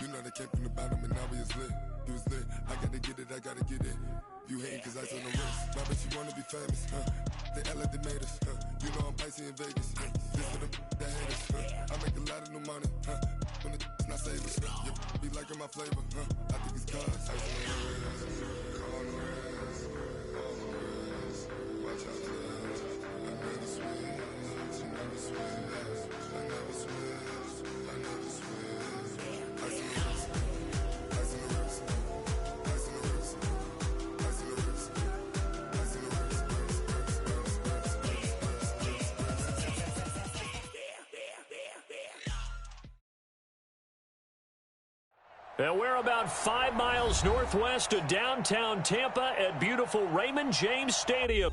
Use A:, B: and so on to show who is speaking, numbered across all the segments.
A: You know they came from the bottom and now we is lit. You was lit, I gotta get it, I gotta get it. You hating cause I on the wrist. My bitch, you wanna be famous, They act like they made us, You know I'm icy in Vegas, This for the that haters, I make a lot of new money, When the not savers, Be liking my flavor, I think it's cause ice on the wrist, on the wrist, on the wrist. Watch out, cuz I never switch, I never switch, I never switch, I never switch. Ice on the wrist, ice on the wrist, ice on the wrist, ice on the wrist, ice on the wrist.
B: And we're about 5 miles northwest of downtown Tampa at beautiful Raymond James Stadium.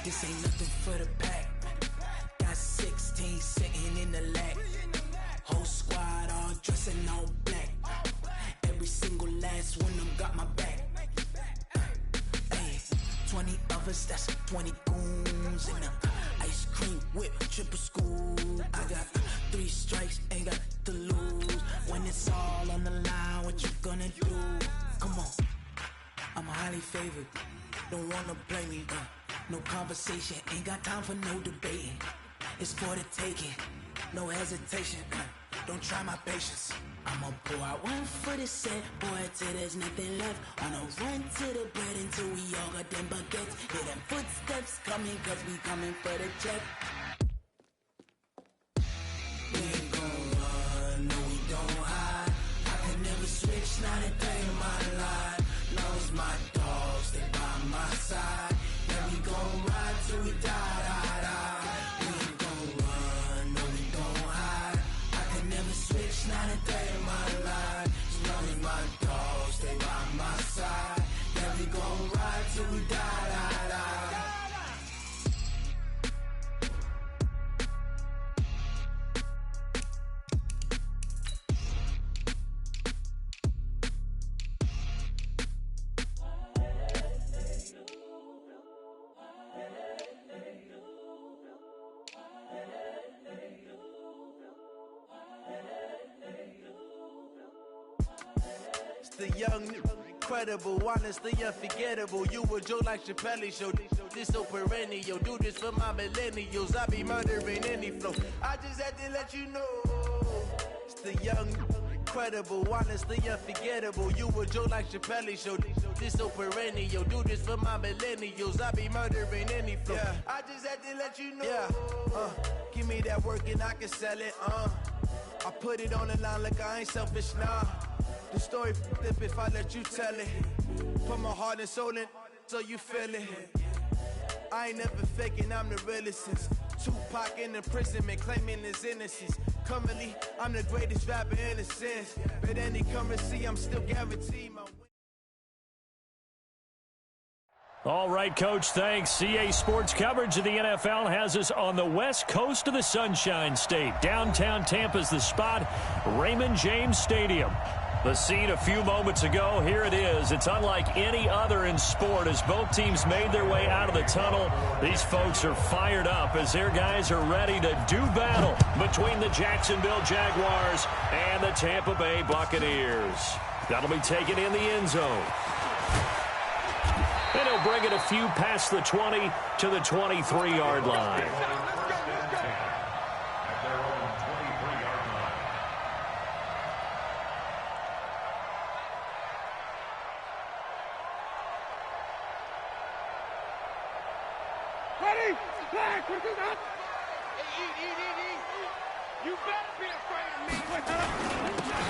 C: This ain't nothing for the pack. Got 16 sitting in the lap. Whole squad all dressing all black. Every single last one of them got my back. Hey, 20 of us, that's 20 goons. And ice cream whip, triple scoop. I got 3 strikes, ain't got to lose. When it's all on the line, what you gonna do? Come on, I'm highly favored. Don't wanna play me, no conversation, ain't got time for no debating. It's for the taking, no hesitation. Don't try my patience. I'ma pour out one for the set, boy, till there's nothing left. On a run to the bread until we all got them baguettes. Hear them footsteps coming, cause we coming for the check. We ain't gon' run, no we don't hide. I can never switch, not a day in my life. Knows my dogs, they by my side. Yeah, we gon' ride till we die. We ain't gon' run, no we don't hide. I can never switch, not a day in my life. As long as my dogs stay by my side. Yeah, we gon' ride till we die.
D: The young, incredible, honestly unforgettable. You a joke like Chappelle show. This so perennial. Do this for my millennials. I be murdering any flow. I just had to let you know. It's the young, incredible, honestly unforgettable. You a joke like Chappelle show. This so perennial. Do this for my millennials. I be murdering any flow. Yeah. I just had to let you know. Yeah. Give me that work and I can sell it. I put it on the line like I ain't selfish, nah. The story flip if I let you tell it. Put my heart and soul in so you feel it. I ain't never faking, I'm the realest since Tupac in imprisonment, claiming his innocence. Currently, I'm the greatest rapper in a sense. But any currency, I'm still guaranteed my win.
B: All right, Coach, thanks. CA Sports coverage of the NFL has us on the west coast of the Sunshine State. Downtown Tampa's the spot, Raymond James Stadium. The scene a few moments ago, here it is. It's unlike any other in sport as both teams made their way out of the tunnel. These folks are fired up as their guys are ready to do battle between the Jacksonville Jaguars and the Tampa Bay Buccaneers. That'll be taken in the end zone. And he'll bring it a few past the 20 to the 23-yard line.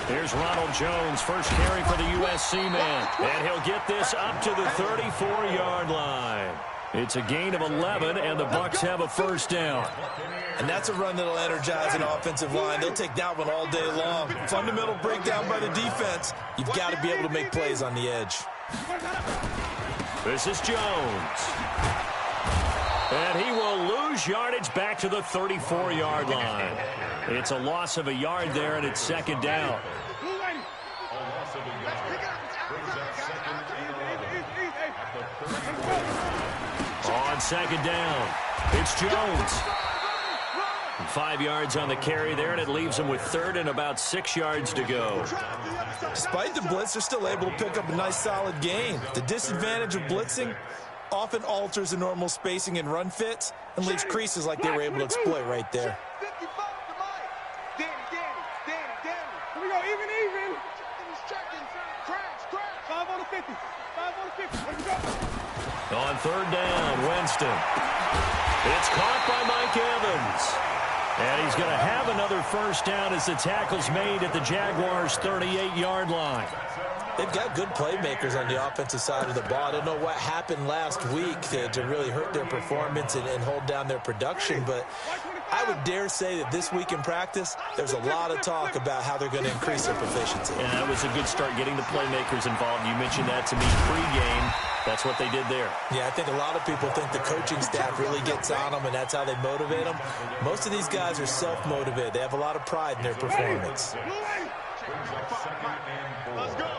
B: Here's Ronald Jones, first carry for the USC man. And he'll get this up to the 34-yard line. It's a gain of 11, and the Bucs have a first down.
E: And that's a run that'll energize an offensive line. They'll take that one all day long. Fundamental breakdown by the defense. You've got to be able to make plays on the edge.
B: This is Jones. And he will lose yardage back to the 34-yard line. It's a loss of a yard there, and it's second down. On second down, it's Jones. 5 yards on the carry there, and it leaves him with third and about 6 yards to go.
E: Despite the blitz, they're still able to pick up a nice, solid gain. The disadvantage of blitzing often alters the normal spacing and run fits and leaves creases like they were able to exploit right there.
F: Here we go, even. Crash. 5 on the 50. 5 on the 50. Let's go.
B: On third down, Winston. It's caught by Mike Evans. And he's going to have another first down as the tackle's made at the Jaguars' 38-yard line.
E: They've got good playmakers on the offensive side of the ball. I don't know what happened last week to really hurt their performance and hold down their production, but I would dare say that this week in practice, there's a lot of talk about how they're going to increase their proficiency.
B: And that was a good start, getting the playmakers involved. You mentioned that to me pregame. That's what they did there.
E: Yeah, I think a lot of people think the coaching staff really gets on them, and that's how they motivate them. Most of these guys are self-motivated. They have a lot of pride in their performance.
F: Let's go.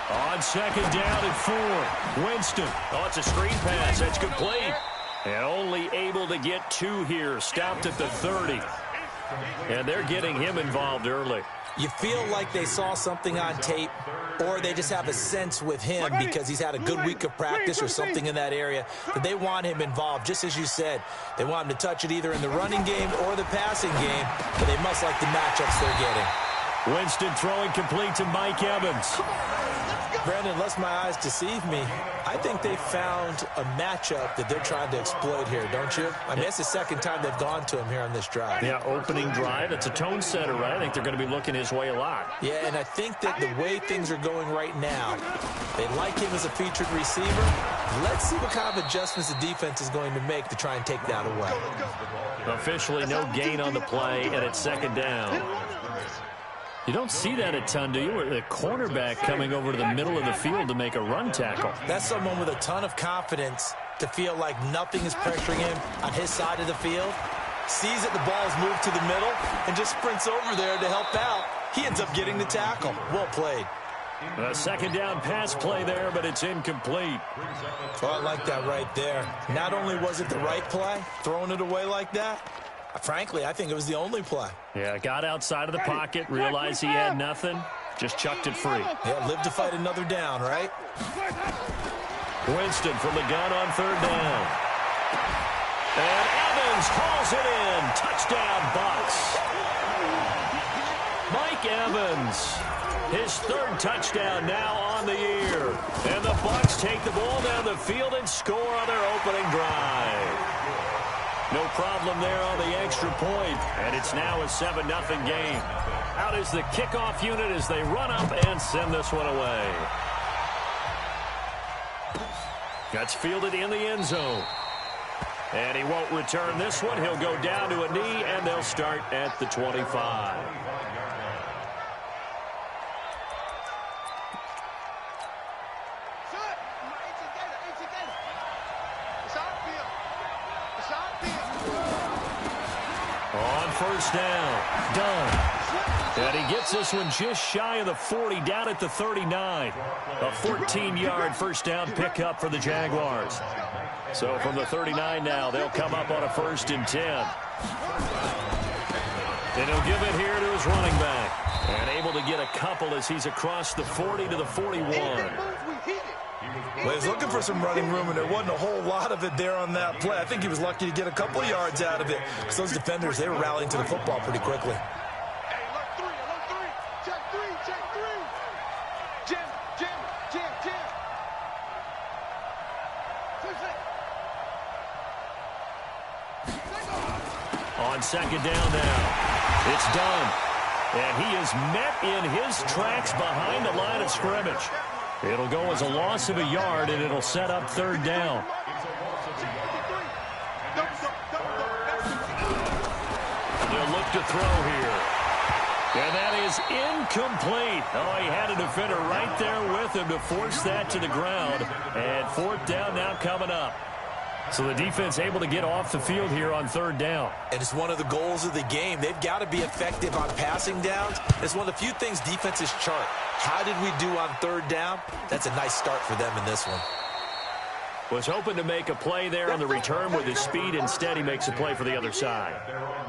B: On second down and 4, Winston. Oh, it's a screen pass. That's complete. And only able to get 2 here. Stopped at the 30. And they're getting him involved early.
E: You feel like they saw something on tape, or they just have a sense with him because he's had a good week of practice or something in that area that they want him involved. Just as you said, they want him to touch it either in the running game or the passing game, but they must like the matchups they're getting.
B: Winston throwing complete to Mike Evans.
E: Brandon, unless my eyes deceive me, I think they found a matchup that they're trying to exploit here, don't you? I mean, it's the second time they've gone to him here on this drive.
B: Yeah, opening drive. It's a tone setter, right? I think they're going to be looking his way a lot.
E: Yeah, and I think that the way things are going right now, they like him as a featured receiver. Let's see what kind of adjustments the defense is going to make to try and take that away.
B: Officially no gain on the play, and it's second down. You don't see that a ton, do you? Where the cornerback coming over to the middle of the field to make a run tackle.
E: That's someone with a ton of confidence to feel like nothing is pressuring him on his side of the field. Sees that the ball is moved to the middle and just sprints over there to help out. He ends up getting the tackle. Well played.
B: A second down pass play there, but it's incomplete.
E: Oh, I like that right there. Not only was it the right play, throwing it away like that, frankly, I think it was the only play.
B: Yeah, got outside of the pocket, realized he had nothing, just chucked it free.
E: Yeah, live to fight another down, right?
B: Winston from the gun on third down. And Evans hauls it in. Touchdown, Bucs. Mike Evans, his third touchdown now on the year. And the Bucs take the ball down the field and score on their opening drive. No problem there on the extra point, and it's now a 7-0 game. Out is the kickoff unit as they run up and send this one away. That's fielded in the end zone. And he won't return this one. He'll go down to a knee, and they'll start at the 25. On first down, Dunn. And he gets this one just shy of the 40, down at the 39. A 14-yard first down pickup for the Jaguars. So from the 39 now, they'll come up on a 1st and 10. And he'll give it here to his running back. And able to get a couple as he's across the 40 to the 41.
E: Well, he's looking for some running room, and there wasn't a whole lot of it there on that play. I think he was lucky to get a couple of yards out of it. So those defenders, they were rallying to the football pretty quickly.
B: on second down now. It's done. And he is met in his tracks behind the line of scrimmage. It'll go as a loss of a yard, and it'll set up third down. They'll look to throw here. And that is incomplete. Oh, he had a defender right there with him to force that to the ground. And fourth down now coming up. So the defense able to get off the field here on third down.
E: And it's one of the goals of the game. They've got to be effective on passing downs. It's one of the few things defenses chart. How did we do on third down? That's a nice start for them in this one.
B: Was hoping to make a play there on the return with his speed. Instead, he makes a play for the other side.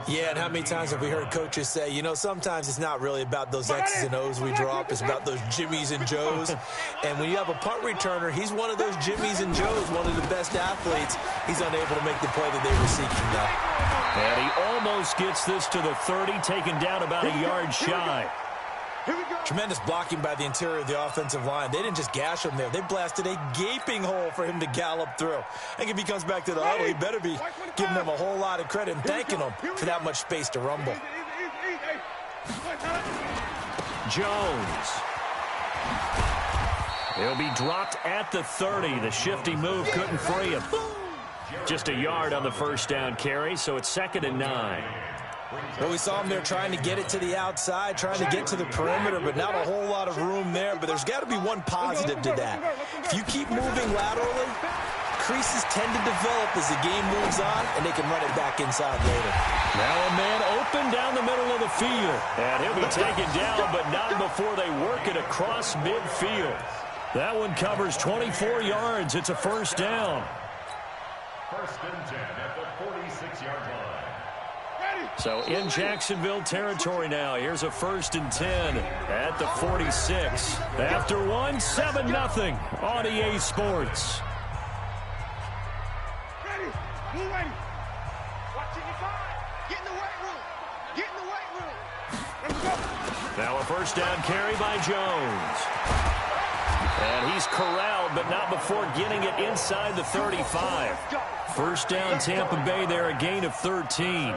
E: Yeah, and how many times have we heard coaches say, you know, sometimes it's not really about those X's and O's we drop. It's about those Jimmies and Joes. And when you have a punt returner, he's one of those Jimmies and Joes, one of the best athletes. He's unable to make the play that they were seeking now.
B: And he almost gets this to the 30, taken down about a yard shy.
E: Tremendous blocking by the interior of the offensive line. They didn't just gash him there. They blasted a gaping hole for him to gallop through. I think if he comes back to the huddle, he better be giving them a whole lot of credit and thanking them for that much space to rumble.
B: Jones. He'll be dropped at the 30. The shifty move couldn't free him. Just a yard on the first down carry, so it's 2nd and 9.
E: Well, we saw him there trying to get it to the outside, trying to get to the perimeter, but not a whole lot of room there. But there's got to be one positive to that. If you keep moving laterally, creases tend to develop as the game moves on, and they can run it back inside later.
B: Now a man open down the middle of the field. And he'll be taken down, but not before they work it across midfield. That one covers 24 yards. It's a first down.
G: 1st and 10 at the 46-yard line.
B: So in Jacksonville territory now. Here's a 1st and 10 at the 46. After one, 7-0 on EA Sports.
F: Ready. Move ready. Watching your side. Get in the weight room. Get in the weight room. Let's go.
B: Now a first down carry by Jones. And he's corralled, but not before getting it inside the 35. First down Tampa Bay there, a gain of 13.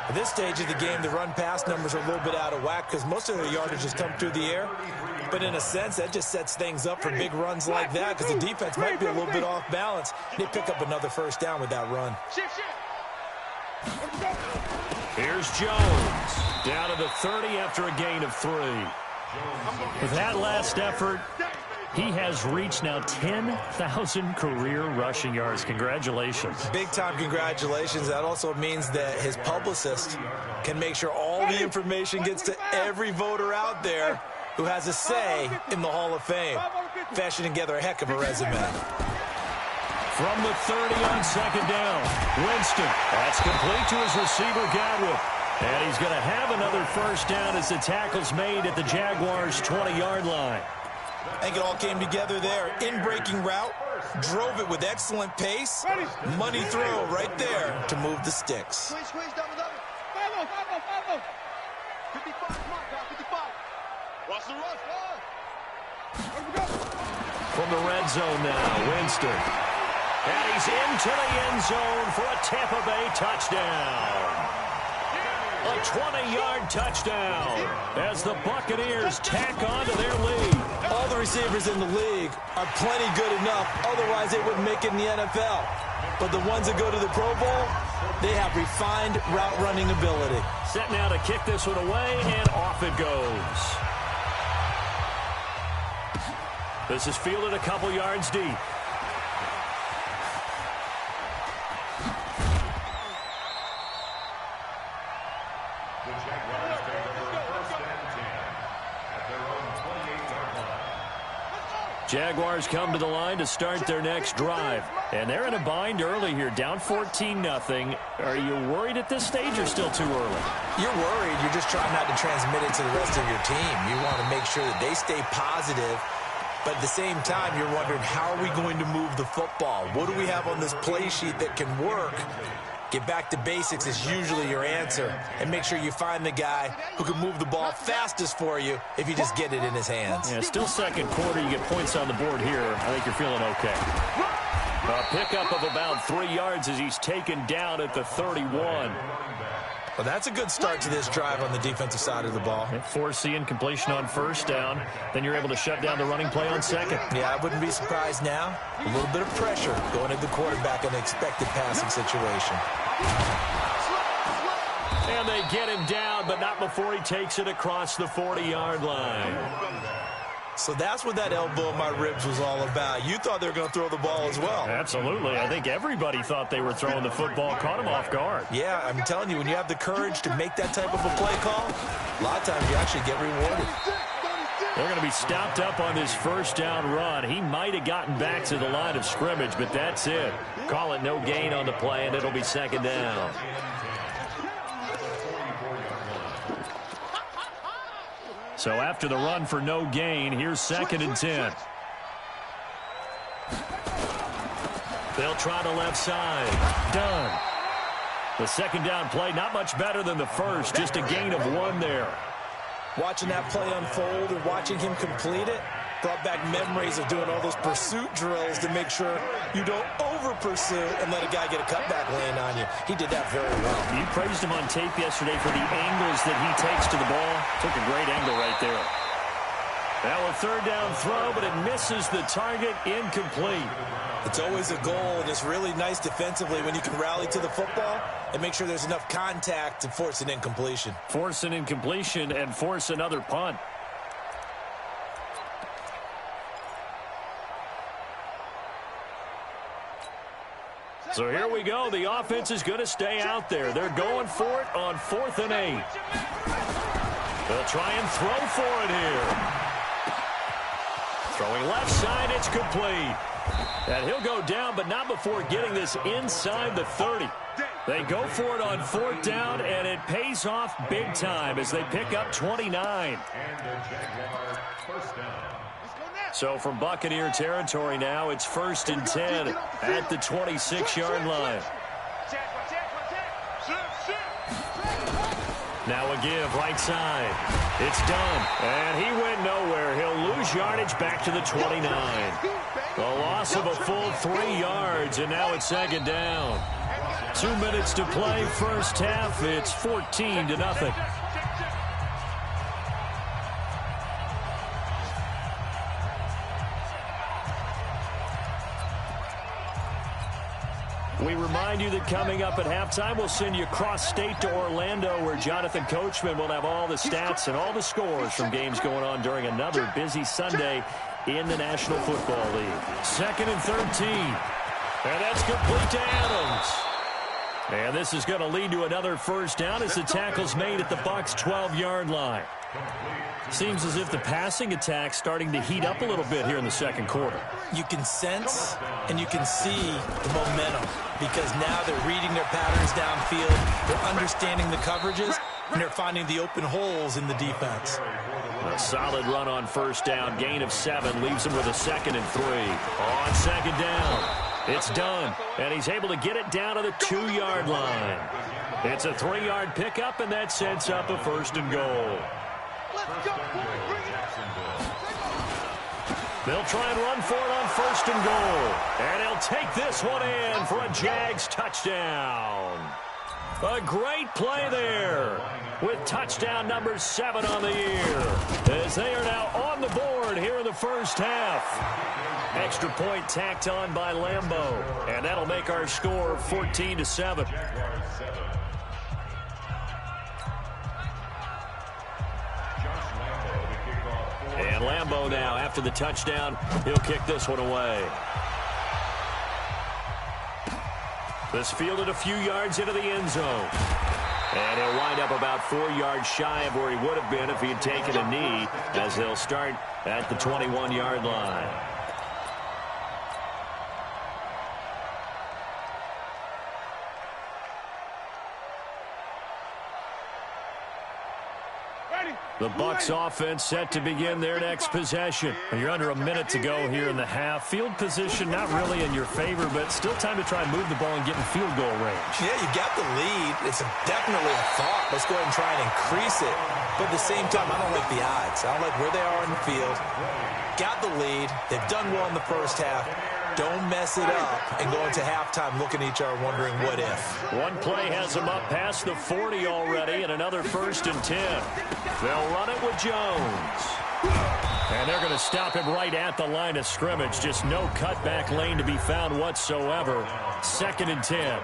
E: At this stage of the game, the run-pass numbers are a little bit out of whack because most of their yardage has come through the air. But in a sense, that just sets things up for big runs like that because the defense might be a little bit off balance. They pick up another first down with that run.
B: Here's Jones. Down to the 30 after a gain of 3. With that last effort, he has reached now 10,000 career rushing yards. Congratulations.
E: Big-time congratulations. That also means that his publicist can make sure all the information gets to every voter out there who has a say in the Hall of Fame. Fashioning together a heck of a resume.
B: From the 30 on second down, Winston. That's complete to his receiver, Godwin. And he's going to have another first down as the tackle's made at the Jaguars' 20-yard line.
E: I think it all came together there. In-breaking route, drove it with excellent pace. Money throw right there to move the sticks.
F: Squeeze, double. Follow. 55, come on, guys, 55. Watch the rush,
B: From the red zone now, Winston. And he's into the end zone for a Tampa Bay touchdown. A 20-yard touchdown as the Buccaneers tack on to their lead.
E: All the receivers in the league are plenty good enough. Otherwise, they wouldn't make it in the NFL. But the ones that go to the Pro Bowl, they have refined route running ability.
B: Set now to kick this one away, and off it goes. This is fielded a couple yards deep. Jaguars come to the line to start their next drive. And they're in a bind early here, down 14-0. Are you worried at this stage or still too early?
E: You're worried. You're just trying not to transmit it to the rest of your team. You want to make sure that they stay positive. But at the same time, you're wondering, how are we going to move the football? What do we have on this play sheet that can work? Get back to basics is usually your answer. And make sure you find the guy who can move the ball fastest for you if you just get it in his hands.
B: Yeah, still second quarter. You get points on the board here. I think you're feeling okay. A pickup of about 3 yards as he's taken down at the 31.
E: Well, that's a good start to this drive on the defensive side of the ball.
B: Force the incompletion on first down. Then you're able to shut down the running play on second.
E: Yeah, I wouldn't be surprised now. A little bit of pressure going at the quarterback in an expected passing situation.
B: And they get him down, but not before he takes it across the 40-yard line.
E: So that's what that elbow in my ribs was all about. You thought they were going to throw the ball as well.
B: Absolutely. I think everybody thought they were throwing the football, caught him off guard.
E: Yeah, I'm telling you, when you have the courage to make that type of a play call, a lot of times you actually get rewarded.
B: They're going to be stopped up on this first down run. He might have gotten back to the line of scrimmage, but that's it. Call it no gain on the play, and it'll be second down. So after the run for no gain, here's 2nd and 10. They'll try the left side. Done. The second down play, not much better than the first, just a gain of 1 there.
E: Watching that play unfold and watching him complete it brought back memories of doing all those pursuit drills to make sure you don't over-pursue and let a guy get a cutback laying on you. He did that very well.
B: You praised him on tape yesterday for the angles that he takes to the ball. Took a great angle right there. Now a third down throw, but it misses the target, incomplete.
E: It's always a goal, and it's really nice defensively when you can rally to the football and make sure there's enough contact to force an incompletion.
B: Force an incompletion and force another punt. So here we go. The offense is going to stay out there. They're going for it on 4th and 8. They'll try and throw for it here. Throwing left side, it's complete. And he'll go down, but not before getting this inside the 30. They go for it on 4th down, and it pays off big time as they pick up 29. So from Buccaneer territory now, it's 1st and 10 at the 26-yard line. Now a give right side. It's done. And he went nowhere. He'll lose yardage back to the 29. A loss of a full 3 yards, and now it's 2nd down. 2 minutes to play, first half. It's 14-0. We remind you that coming up at halftime, we'll send you cross-state to Orlando, where Jonathan Coachman will have all the stats and all the scores from games going on during another busy Sunday in the National Football League. 2nd and 13. And that's complete to Adams. And this is going to lead to another first down as the tackle's made at the Bucs' 12-yard line. Seems as if the passing attack's starting to heat up a little bit here in the second quarter.
E: You can sense and you can see the momentum because now they're reading their patterns downfield, they're understanding the coverages, and they're finding the open holes in the defense.
B: A solid run on first down, gain of 7, leaves him with a 2nd and 3. On 2nd down, it's done, and he's able to get it down to the 2-yard line. It's a 3-yard pickup, and that sets up a 1st and goal. They'll try and run for it on 1st and goal. And he'll take this one in for a Jags touchdown. A great play there with touchdown number 7 on the year as they are now on the board here in the first half. Extra point tacked on by Lambeau, and that'll make our score 14-7. And Lambeau now, after the touchdown, he'll kick this one away. This fielded a few yards into the end zone. And he'll wind up about 4 yards shy of where he would have been if he had taken a knee, as they'll start at the 21-yard line. The Bucs offense set to begin their next possession. You're under a minute to go here in the half. Field position not really in your favor, but still time to try and move the ball and get in field goal range.
E: Yeah, you got the lead. It's definitely a thought. Let's go ahead and try and increase it. But at the same time, I don't like the odds. I don't like where they are in the field. Got the lead. They've done well in the first half. don't mess it up and go into halftime looking at each other wondering what if.
B: One play has them up past the 40 already, and another 1st and 10. They'll run it with Jones. And they're going to stop him right at the line of scrimmage. Just no cutback lane to be found whatsoever. 2nd and 10.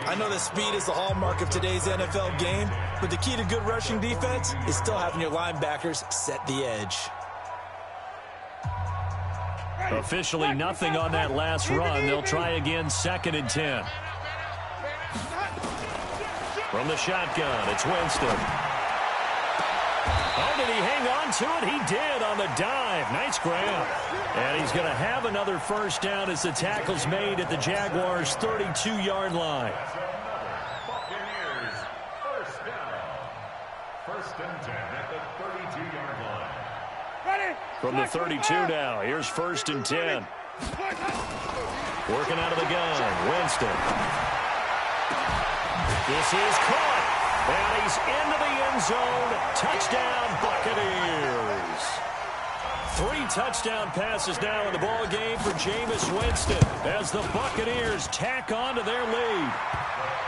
E: I know that speed is the hallmark of today's NFL game, but the key to good rushing defense is still having your linebackers set the edge.
B: Officially nothing on that last run. They'll try again, 2nd and 10. From the shotgun, it's Winston. Oh, did he hang on to it? He did on the dive. Nice grab. And he's going to have another 1st down as the tackle's made at the Jaguars' 32-yard line.
G: Buccaneers, 1st down. 1st and 10 at the 32-yard line.
F: Ready?
B: From the 32 now, here's 1st and 10. Working out of the gun, Winston. This is caught. And he's into the end zone. Touchdown, Buccaneers. 3 touchdown passes now in the ball game for Jameis Winston as the Buccaneers tack on to their lead.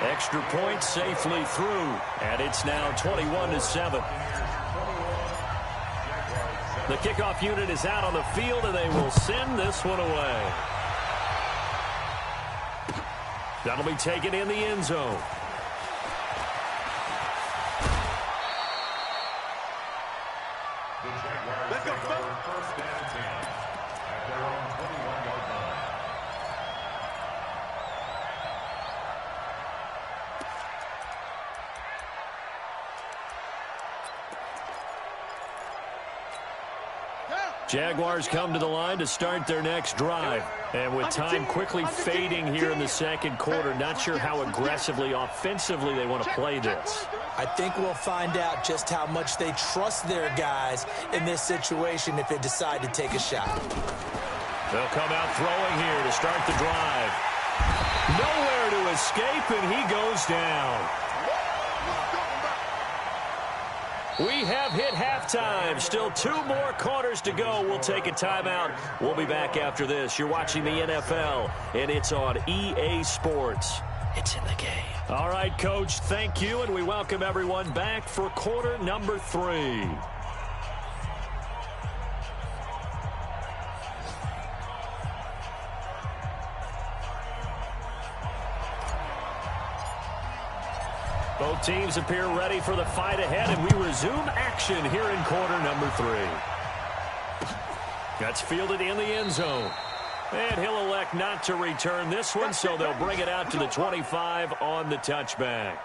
B: Extra point safely through, and it's now 21-7. The kickoff unit is out on the field, and they will send this one away. That'll be taken in the end zone.
G: Let's go, 1st and 10 at their own 21-yard line.
B: Jaguars come to the line to start their next drive. And with time quickly fading here in the 2nd quarter, not sure how aggressively, offensively they want to play this.
E: I think we'll find out just how much they trust their guys in this situation if they decide to take a shot.
B: They'll come out throwing here to start the drive. Nowhere to escape, and he goes down. We have hit halftime. Still 2 more quarters to go. We'll take a timeout. We'll be back after this. You're watching the NFL, and it's on EA Sports. It's in the game. All right, Coach, thank you, and we welcome everyone back for quarter number 3. Both teams appear ready for the fight ahead, and we resume action here in quarter number 3. That's fielded in the end zone. And he'll elect not to return this one, so they'll bring it out to the 25 on the touchback.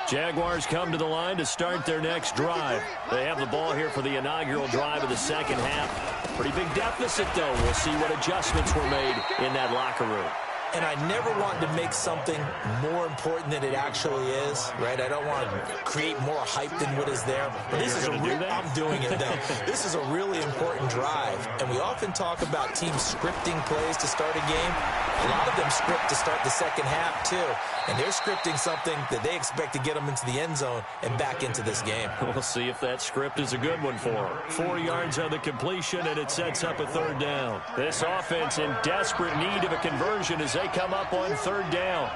B: Jaguars come to the line to start their next drive. They have the ball here for the inaugural drive of the 2nd half. Pretty big deficit, though. We'll see what adjustments were made in that locker room.
E: And I never want to make something more important than it actually is, right? I don't want to create more hype than what is there. But this is I'm doing it, though. This is a really important drive. And we often talk about teams scripting plays to start a game. A lot of them script to start the 2nd half, too. And they're scripting something that they expect to get them into the end zone and back into this game.
B: We'll see if that script is a good one for them. 4 yards on the completion, and it sets up a 3rd down. This offense in desperate need of a conversion as they come up on 3rd down.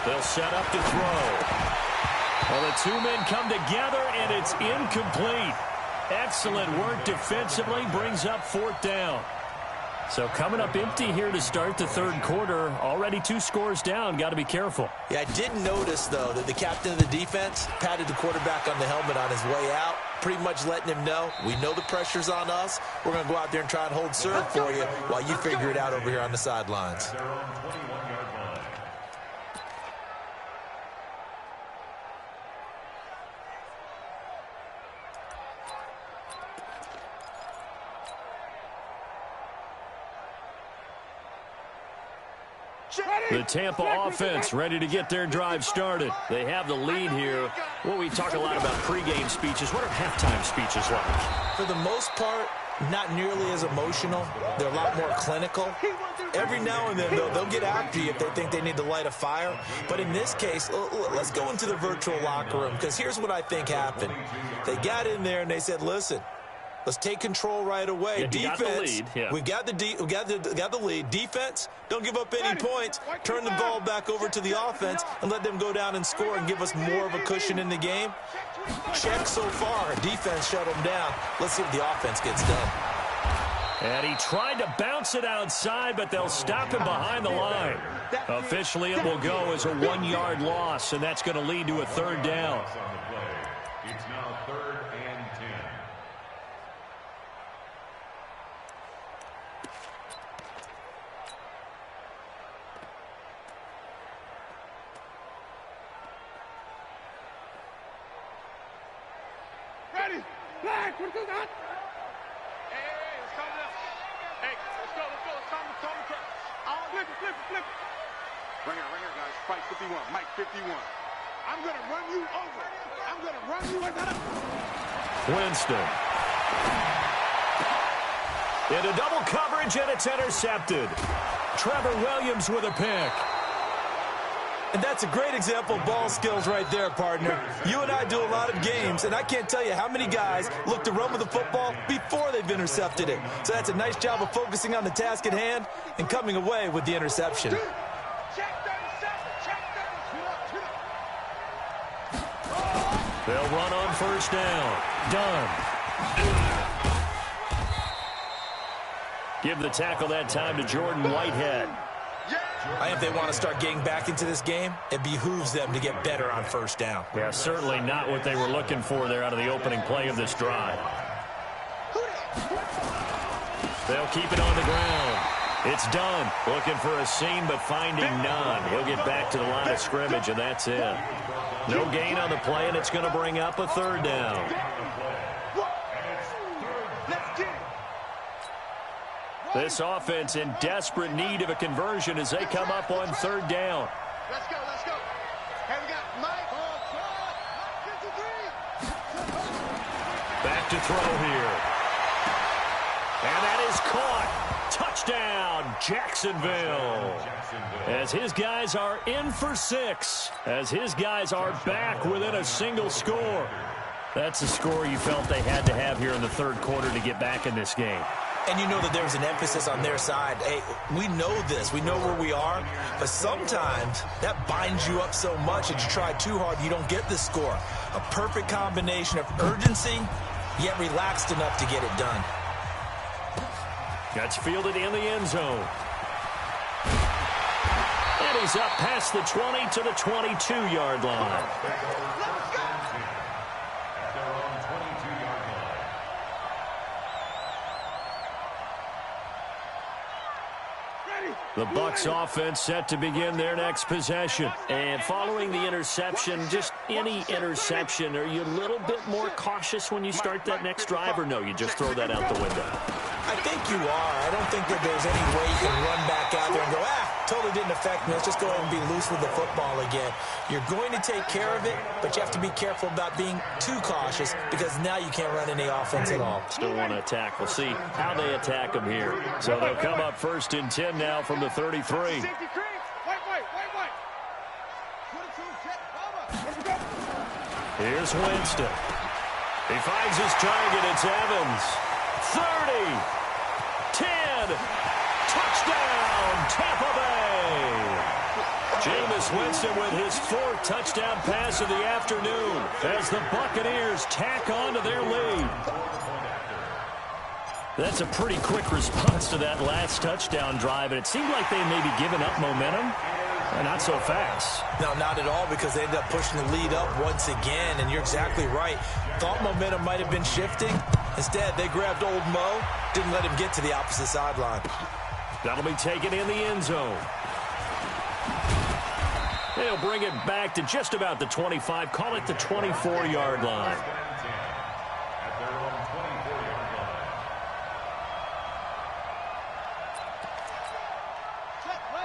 B: They'll set up to throw. Well, the 2 men come together, and it's incomplete. Excellent work defensively, brings up 4th down. So coming up empty here to start the 3rd quarter. Already 2 scores down. Got to be careful.
E: Yeah, I did notice, though, that the captain of the defense patted the quarterback on the helmet on his way out, pretty much letting him know, we know the pressure's on us. We're going to go out there and try and hold serve for you while you figure it out over here on the sidelines.
B: The Tampa offense ready to get their drive started. They have the lead here. Well, we talk a lot about pregame speeches. What are halftime speeches like?
E: For the most part, not nearly as emotional. They're a lot more clinical. Every now and then, though, they'll get after you if they think they need to light a fire. But in this case, let's go into the virtual locker room, because here's what I think happened. They got in there and they said, listen, let's take control right away.
B: Yeah,
E: Defense, we got the lead. Defense, don't give up any points. Turn the ball back over to the offense and let them go down and score and give us more of a cushion in the game. Check so far. Defense shut them down. Let's see what the offense gets done.
B: And he tried to bounce it outside, but they'll stop him behind the line. Officially, it will go as a 1-yard loss, and that's going to lead to a third down.
G: It's now 3rd and 10.
F: Ready? Flag! What is that? Hey, let's calm down. Hey, let's go. It's time to flip it. Right here, guys. Fight 51. Mike 51. I'm going to run you over. I'm going to run you over.
B: Winston. Into double coverage, and it's intercepted. Trevor Williams with a pick.
E: And that's a great example of ball skills right there, partner. You and I do a lot of games, and I can't tell you how many guys look to run with the football before they've intercepted it. So that's a nice job of focusing on the task at hand and coming away with the interception.
B: They'll run on first down. Done. Give the tackle that time to Jordan Whitehead.
E: I think if they want to start getting back into this game, it behooves them to get better on first down.
B: Yeah, certainly not what they were looking for there out of the opening play of this drive. They'll keep it on the ground. It's done. Looking for a seam, but finding none. He'll get back to the line of scrimmage, and that's it. No gain on the play, and it's going to bring up a third down. This offense in desperate need of a conversion as they come up on third down.
F: Let's go. Hey, we got Mike.
B: Back to throw here. And that is caught. Touchdown, Jacksonville. As his guys are in for 6. As his guys are back within a single score. That's the score you felt they had to have here in the third quarter to get back in this game.
E: And you know that there's an emphasis on their side. Hey, we know this. We know where we are. But sometimes that binds you up so much that you try too hard, you don't get the score. A perfect combination of urgency, yet relaxed enough to get it done.
B: That's fielded in the end zone. And he's up past the 20 to the 22-yard line. The Bucs offense set to begin their next possession. And following the interception, just any interception, are you a little bit more cautious when you start that next drive, or no, you just throw that out the window?
E: I think you are. I don't think that there's any way you can run back out there and go, totally didn't affect me. Let's just go ahead and be loose with the football again. You're going to take care of it, but you have to be careful about being too cautious because now you can't run any offense at all.
B: Still want to attack. We'll see how they attack them here. So they'll come up 1st and 10 now from the 33. Here's Winston. He finds his target. It's Evans. 30. 10. Touchdown, Tampa Bay. Jameis Winston with his 4th touchdown pass of the afternoon as the Buccaneers tack on to their lead. That's a pretty quick response to that last touchdown drive, and it seemed like they may be giving up momentum. Not so fast.
E: No, not at all, because they ended up pushing the lead up once again, and you're exactly right. Thought momentum might have been shifting. Instead, they grabbed old Mo, didn't let him get to the opposite sideline.
B: That'll be taken in the end zone. They'll bring it back to just about the 25, call it the 24-yard line.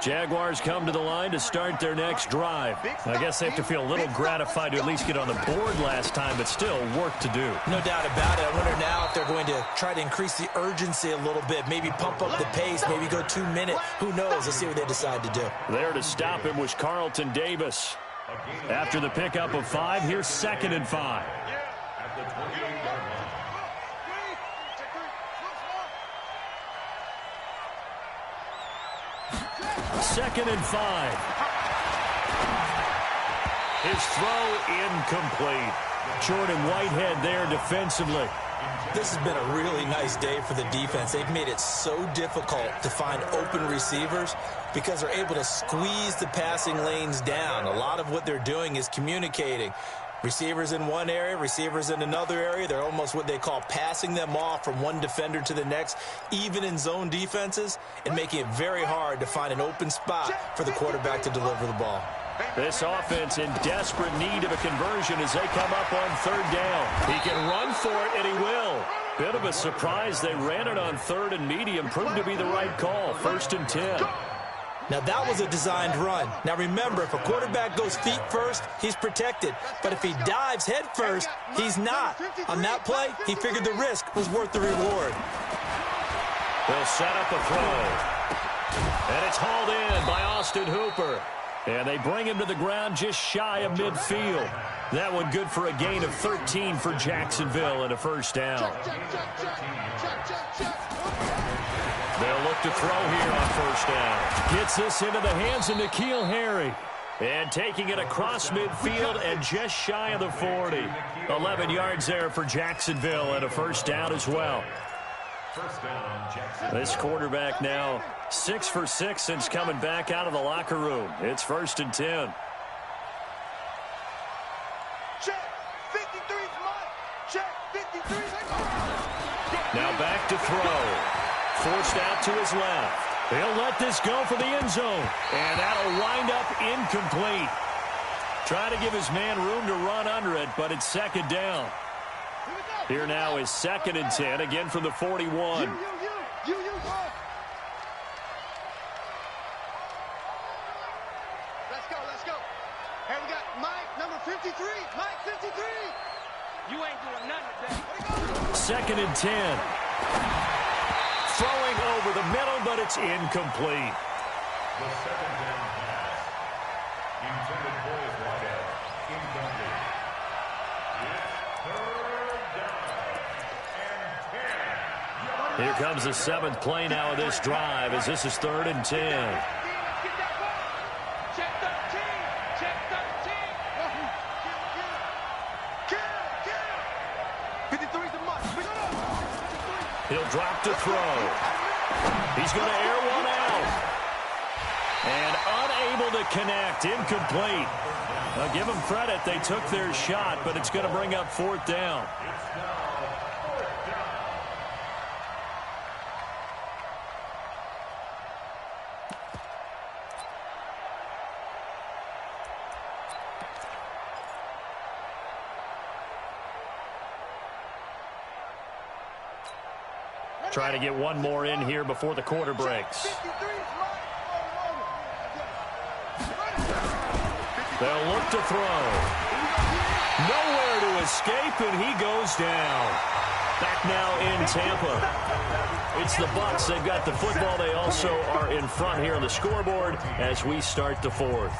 B: Jaguars come to the line to start their next drive. I guess they have to feel a little gratified to at least get on the board last time, but still work to do.
E: No doubt about it. I wonder now if they're going to try to increase the urgency a little bit, maybe pump up the pace, maybe go 2 minute. Who knows? Let's see what they decide to do.
B: There to stop him was Carlton Davis. After the pickup of 5, here's 2nd and 5.
G: At the 28-yard line.
B: 2nd and 5. His throw incomplete. Jordan Whitehead there defensively.
E: This has been a really nice day for the defense. They've made it so difficult to find open receivers because they're able to squeeze the passing lanes down. A lot of what they're doing is communicating. Receivers in one area, receivers in another area. They're almost what they call passing them off from one defender to the next, even in zone defenses, and making it very hard to find an open spot for the quarterback to deliver the ball.
B: This offense in desperate need of a conversion as they come up on 3rd down. He can run for it, and he will. Bit of a surprise. They ran it on 3rd and medium. Proved to be the right call. 1st and 10.
E: Now, that was a designed run. Now, remember, if a quarterback goes feet first, he's protected. But if he dives head first, he's not. On that play, he figured the risk was worth the reward.
B: They'll set up a throw. And it's hauled in by Austin Hooper. And they bring him to the ground just shy of midfield. That one good for a gain of 13 for Jacksonville and a 1st down. They'll look to throw here on 1st down. Gets this into the hands of N'Keal Harry. And taking it across midfield and just shy of the 40. 11 yards there for Jacksonville and a 1st down as well. This quarterback now 6 for 6 since coming back out of the locker room. It's 1st and 10.
F: Check. 53's mine. Check. 53's mine.
B: Now back to throw. Forced out to his left. He'll let this go for the end zone. And that'll wind up incomplete. Trying to give his man room to run under it, but it's 2nd down. Here now is 2nd and 10, again from the 41.
F: You, go. Let's go. Hey, we got Mike, number 53. Mike, 53. You ain't doing nothing today.
B: 2nd and 10. Throwing over the middle, but it's incomplete.
G: The 2nd down pass. Intended for his wideout. Incomplete. It's 3rd down and 10.
B: Here comes the 7th play now of this drive as this is 3rd and 10.
F: Check 13. Check 13. 53's a must.
B: He'll drop to throw. He's going to air one out. And unable to connect. Incomplete. Now give them credit. They took their shot, but it's going to bring up 4th down. Trying to get one more in here before the quarter breaks. They'll look to throw. Nowhere to escape, and he goes down. Back now in Tampa. It's the Bucs. They've got the football. They also are in front here on the scoreboard as we start the 4th.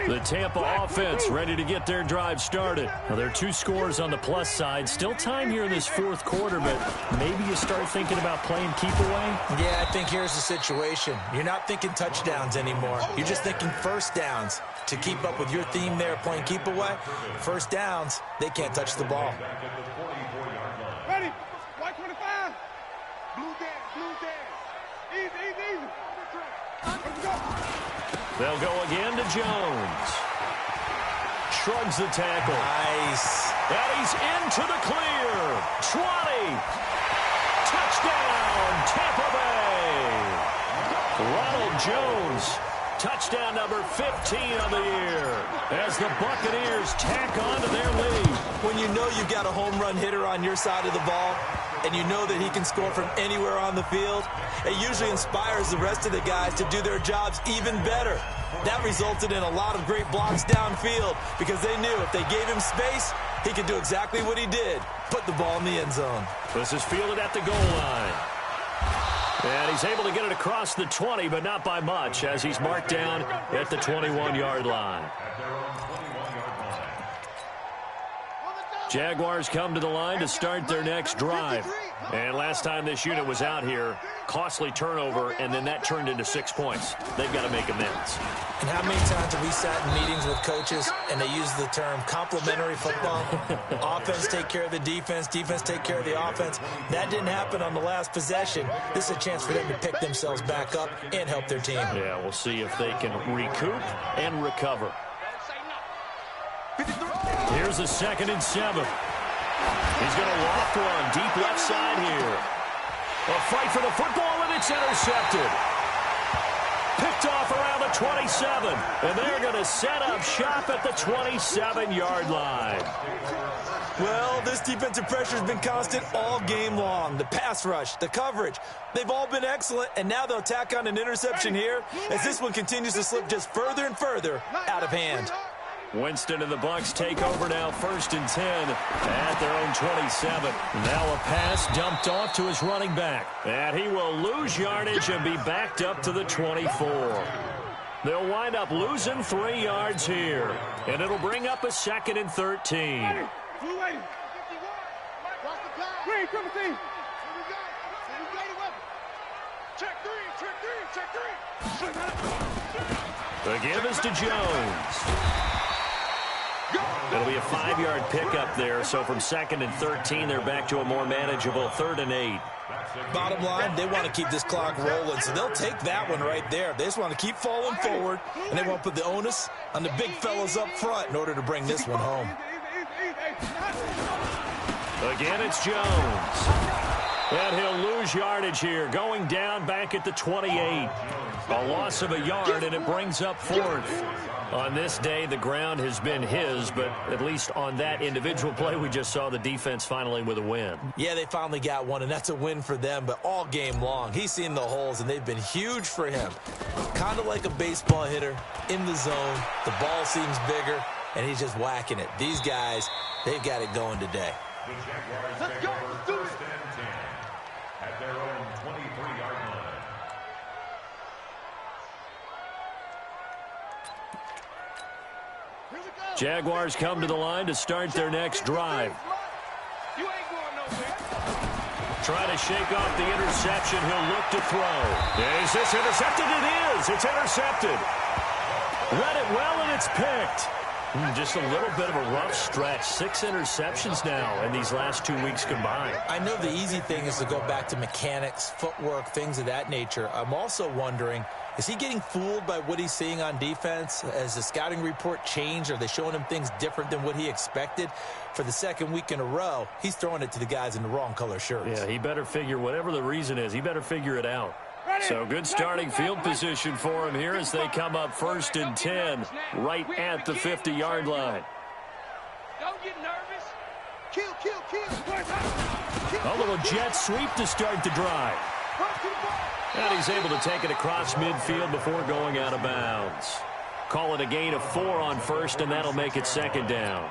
B: The Tampa offense ready to get their drive started. Now, there are 2 scores on the plus side. Still time here in this 4th quarter, but maybe you start thinking about playing keep away?
E: Yeah, I think here's the situation. You're not thinking touchdowns anymore. You're just thinking 1st downs. To keep up with your theme there, playing keep away, 1st downs, they can't touch the ball.
F: Ready? White 25. Blue dance. Easy. Let's go.
B: They'll go again to Jones. Shrugs the tackle.
E: Nice.
B: And he's into the clear. 20. Touchdown, Tampa Bay. Ronald Jones. Touchdown number 15 on the year as the Buccaneers tack on to their lead.
E: When you know you've got a home run hitter on your side of the ball, and you know that he can score from anywhere on the field, it usually inspires the rest of the guys to do their jobs even better. That resulted in a lot of great blocks downfield because they knew if they gave him space, he could do exactly what he did, put the ball in the end zone.
B: This is fielded at the goal line. And he's able to get it across the 20, but not by much, as he's marked down at the 21-yard line. Jaguars come to the line to start their next drive. And last time this unit was out here, costly turnover, and then that turned into 6 points. They've got to make amends.
E: And how many times have we sat in meetings with coaches and they use the term complementary football? Offense take care of the defense, defense take care of the offense. That didn't happen on the last possession. This is a chance for them to pick themselves back up and help their team.
B: Yeah, we'll see if they can recoup and recover. Here's a 2nd and 7. He's going to loft one deep left side here. A fight for the football, and it's intercepted. Picked off around the 27, and they're going to set up shop at the 27-yard line.
E: Well, this defensive pressure has been constant all game long. The pass rush, the coverage, they've all been excellent, and now they'll tack on an interception here as this one continues to slip just further and further out of hand.
B: Winston and the Bucs take over now, 1st and 10 at their own 27. Now a pass dumped off to his running back. And he will lose yardage and be backed up to the 24. They'll wind up losing 3 yards here. And it'll bring up a 2nd and 13. The give is to Jones. It'll be a 5-yard pickup there, so from 2nd and 13, they're back to a more manageable 3rd and 8.
E: Bottom line, they want to keep this clock rolling, so they'll take that one right there. They just want to keep falling forward, and they want to put the onus on the big fellas up front in order to bring this one home.
B: Again, it's Jones. And he'll lose yardage here, going down back at the 28. A loss of a yard, and it brings up 4th. On this day, the ground has been his, but at least on that individual play, we just saw the defense finally with a win.
E: Yeah, they finally got one, and that's a win for them, but all game long, he's seen the holes, and they've been huge for him. Kind of like a baseball hitter in the zone. The ball seems bigger, and he's just whacking it. These guys, they've got it going today.
G: The Jaguars take over 1st and 10 at their own 23-yard line.
B: Jaguars come to the line to start their next drive. Trying to shake off the interception. He'll look to throw. Is this intercepted? It is. It's intercepted. Read it well, and it's picked. Just a little bit of a rough stretch. 6 interceptions now in these last 2 weeks combined.
E: I know the easy thing is to go back to mechanics, footwork, things of that nature. I'm also wondering, is he getting fooled by what he's seeing on defense? Has the scouting report changed? Are they showing him things different than what he expected? For the 2nd week in a row, he's throwing it to the guys in the wrong color shirts.
B: Yeah, he better figure, whatever the reason is, he better figure it out. So good starting field position for him here as they come up 1st and 10 right at the 50-yard line.
F: Don't get nervous. Kill.
B: A little jet sweep to start the drive. And he's able to take it across midfield before going out of bounds. Call it a gain of 4 on 1st, and that'll make it 2nd down.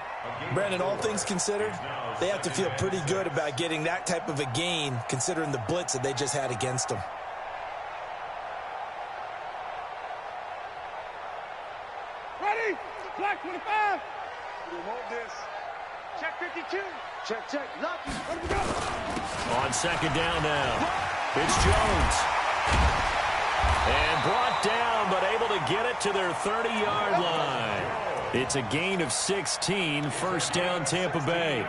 E: Brandon, all things considered, they have to feel pretty good about getting that type of a gain considering the blitz that they just had against them.
F: Ready? Black 25. We want this. Check 52. Check. Lucky. Where do we go?
B: On 2nd down now, it's Jones. And brought down, but able to get it to their 30-yard line. It's a gain of 16, 1st down Tampa Bay.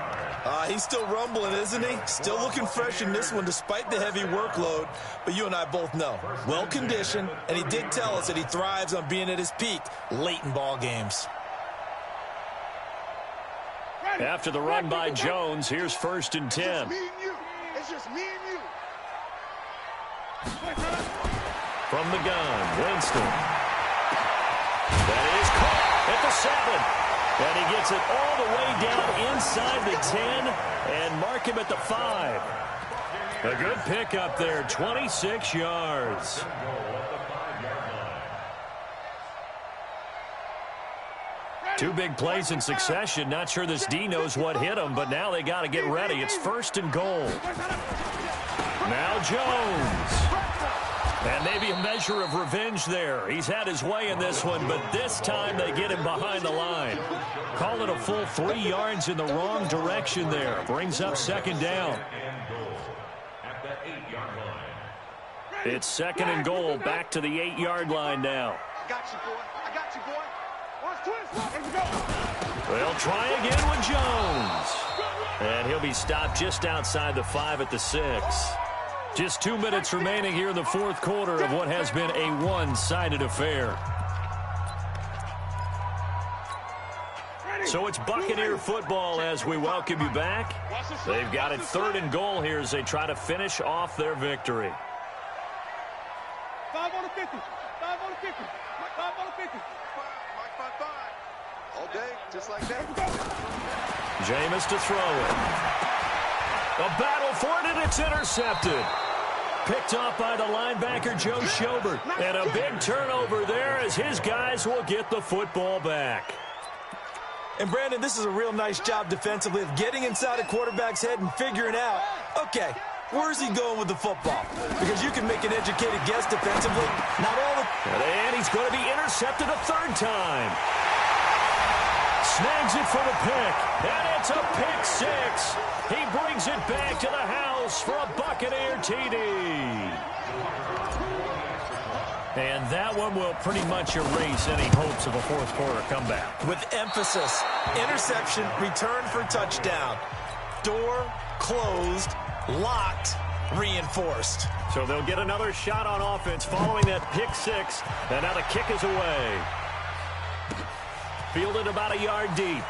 E: He's still rumbling, isn't he? Still looking fresh in this one despite the heavy workload. But you and I both know, well-conditioned, and he did tell us that he thrives on being at his peak late in ball games.
B: After the run by Jones, here's 1st and 10.
F: It's just me and you.
B: From the gun, Winston. That is caught at the 7. And he gets it all the way down inside the 10 and mark him at the 5. A good pick up there, 26 yards. Two big plays in succession. Not sure this D knows what hit him, but now they got to get ready. It's 1st and goal. Now Jones. And maybe a measure of revenge there. He's had his way in this one, but this time they get him behind the line. Call it a full 3 yards in the wrong direction there. Brings up 2nd down. It's 2nd and goal, back to the 8-yard line now.
F: I got you, boy. I got you, boy. Watch twist. Let's go.
B: They'll try again with Jones. And he'll be stopped just outside the 5 at the 6. Just 2 minutes remaining here in the 4th quarter of what has been a one-sided affair. So it's Buccaneer football as we welcome you back. They've got it 3rd and goal here as they try to finish off their victory.
F: 5 on the 50. 5 on the 50. 5 on the 50. 5. All day, just like that.
B: Jameis to throw it. A battle for it, and it's intercepted. Picked off by the linebacker, Joe Schobert. And a big turnover there as his guys will get the football back.
E: And, Brandon, this is a real nice job defensively of getting inside a quarterback's head and figuring out, okay, where's he going with the football? Because you can make an educated guess defensively. Not all the...
B: And he's going to be intercepted a 3rd time. Snags it for the pick. And it's a pick 6. He brings it back to the house for a Buccaneer TD. And that one will pretty much erase any hopes of a 4th quarter comeback.
E: With emphasis, interception, return for touchdown. Door closed, locked, reinforced.
B: So they'll get another shot on offense following that pick 6. And now the kick is away. Fielded about a yard deep.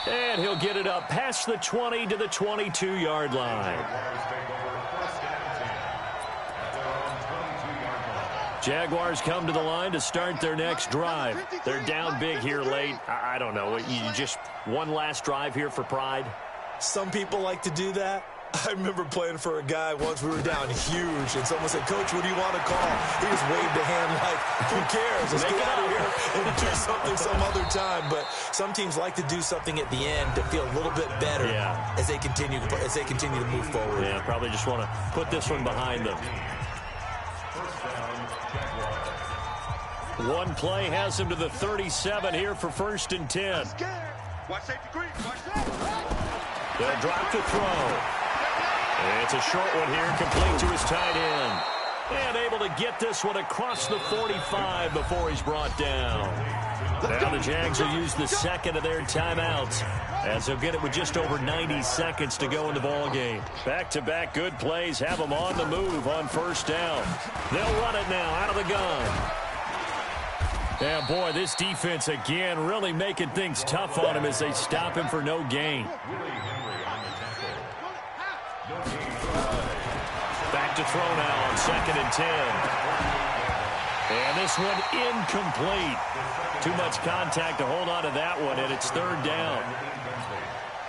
B: And he'll get it up past the 20 to the 22-yard line. Jaguars come to the line to start their next drive. They're down big here late. I don't know. You just one last drive here for pride?
E: Some people like to do that. I remember playing for a guy once. We were down huge, and someone said, "Coach, what do you want to call?" He just waved a hand like, "Who cares? Let's get out of here and do something some other time." But some teams like to do something at the end to feel a little bit better as they continue to move forward.
B: Yeah, probably just want to put this one behind them. One play has him to the 37 here for 1st and 10.
F: Watch safety green. Watch that.
B: They'll drop the throw. It's a short one here, complete to his tight end. And able to get this one across the 45 before he's brought down. Now the Jags will use the 2nd of their timeouts as they'll get it with just over 90 seconds to go in the ballgame. Back-to-back good plays have them on the move on 1st down. They'll run it now out of the gun. Yeah, boy, this defense again really making things tough on him as they stop him for no gain. Back to throw now on 2nd and 10. And this one incomplete. Too much contact to hold on to that one, and it's 3rd down.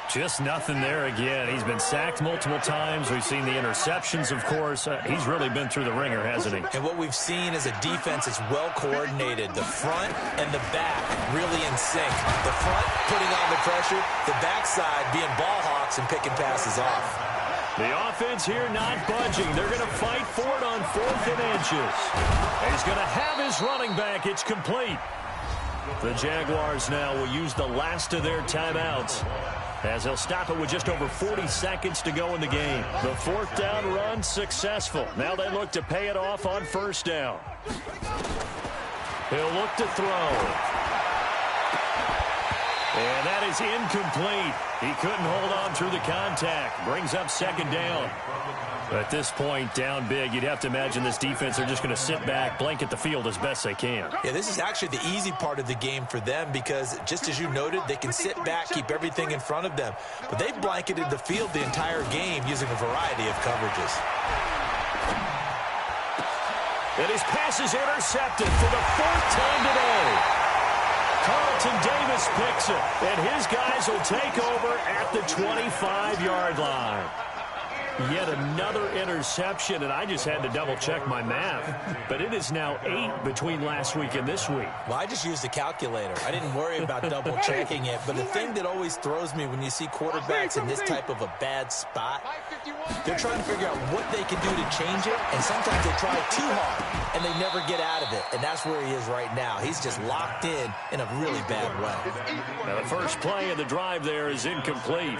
B: Just nothing there again. He's been sacked multiple times. We've seen the interceptions, of course. He's really been through the ringer, hasn't he?
E: And what we've seen is a defense that's well coordinated. The front and the back really in sync. The front putting on the pressure, the backside being ball hawks and picking passes off.
B: The offense here not budging. They're going to fight for it on 4th and inches. And he's going to have his running back. It's complete. The Jaguars now will use the last of their timeouts as they'll stop it with just over 40 seconds to go in the game. The 4th down run successful. Now they look to pay it off on 1st down. He'll look to throw. And that is incomplete. He couldn't hold on through the contact. Brings up 2nd down. At this point, down big, you'd have to imagine this defense are just going to sit back, blanket the field as best they can.
E: Yeah, this is actually the easy part of the game for them because, just as you noted, they can sit back, keep everything in front of them. But they've blanketed the field the entire game using a variety of coverages.
B: And his pass is intercepted for the 4th time today. Carlton Davis picks it, and his guys will take over at the 25-yard line. Yet another interception, and I just had to double-check my math. But it is now 8 between last week and this week.
E: Well, I just used a calculator. I didn't worry about double-checking it. But the thing that always throws me when you see quarterbacks in this type of a bad spot, they're trying to figure out what they can do to change it, and sometimes they try too hard, and they never get out of it. And that's where he is right now. He's just locked in a really bad way.
B: Now, the first play of the drive there is incomplete.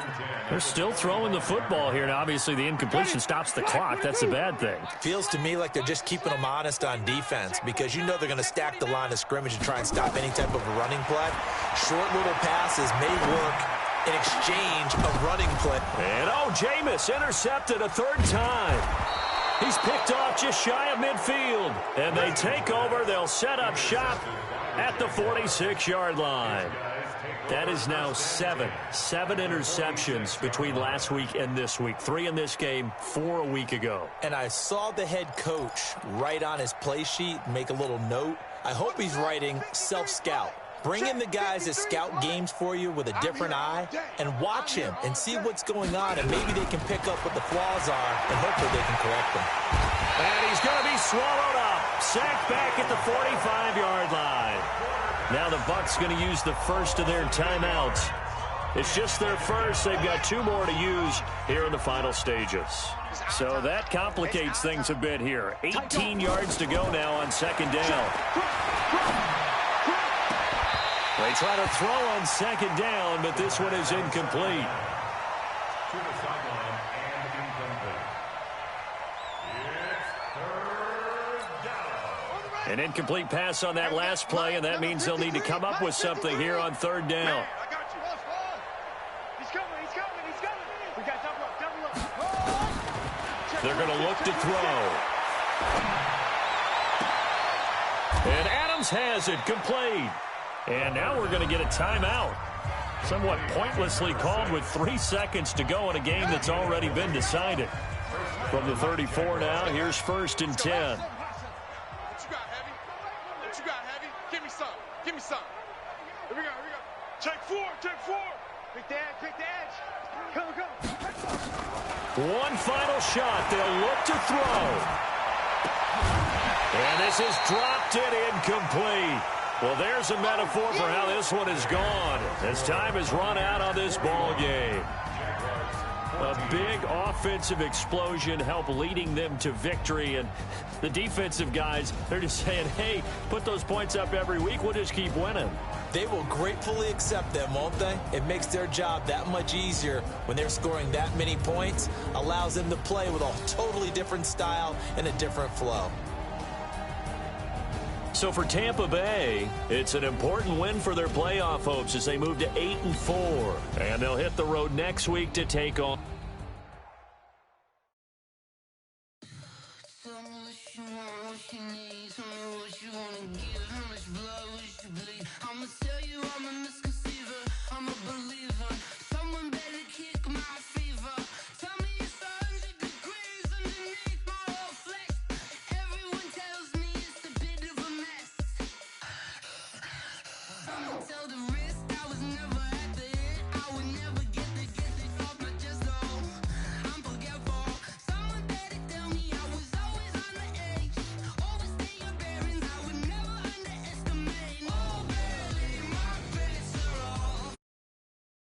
B: They're still throwing the football here. Now, obviously, the incompletion stops the clock. That's a bad thing.
E: Feels to me like they're just keeping them honest on defense because you know they're going to stack the line of scrimmage and try and stop any type of a running play. Short little passes may work in exchange of running play.
B: And, Jameis intercepted a third time. He's picked off just shy of midfield. And they take over. They'll set up shop at the 46-yard line. That is now 7 interceptions between last week and this week. 3 in this game, 4 a week ago.
E: And I saw the head coach write on his play sheet, make a little note. I hope he's writing self-scout. Bring in the guys that scout games for you with a different eye and watch him and see what's going on, and maybe they can pick up what the flaws are, and hopefully they can correct them.
B: And he's going to be swallowed up. Sacked back at the 45-yard line. Now the Bucs going to use the first of their timeouts. It's just their first. They've got 2 more to use here in the final stages. So that complicates things a bit here. 18 yards to go now on second down. They try to throw on second down, but this one is incomplete.
G: To the sideline and incomplete. It's 3rd down.
B: An incomplete pass on that last play, and that means they'll need to come up with something here on 3rd down.
F: I got you. He's coming. We got double up.
B: They're going to look to throw. And Adams has it complete. And now we're going to get a timeout. Somewhat pointlessly called with 3 seconds to go in a game that's already been decided. From the 34 now, here's 1st and 10.
F: What you got, Heavy? Give me some. Here we go. Take 4. Pick the edge. Come.
B: One final shot. They'll look to throw. And this is dropped it incomplete. Well, there's a metaphor for how this one is gone as time has run out on this ball game. A big offensive explosion helped leading them to victory, and the defensive guys, they're just saying, hey, put those points up every week, we'll just keep winning.
E: They will gratefully accept them, won't they? It makes their job that much easier when they're scoring that many points, allows them to play with a totally different style and a different flow.
B: So for Tampa Bay, it's an important win for their playoff hopes as they move to 8-4. And they'll hit the road next week to take on.
C: Tell you I'm a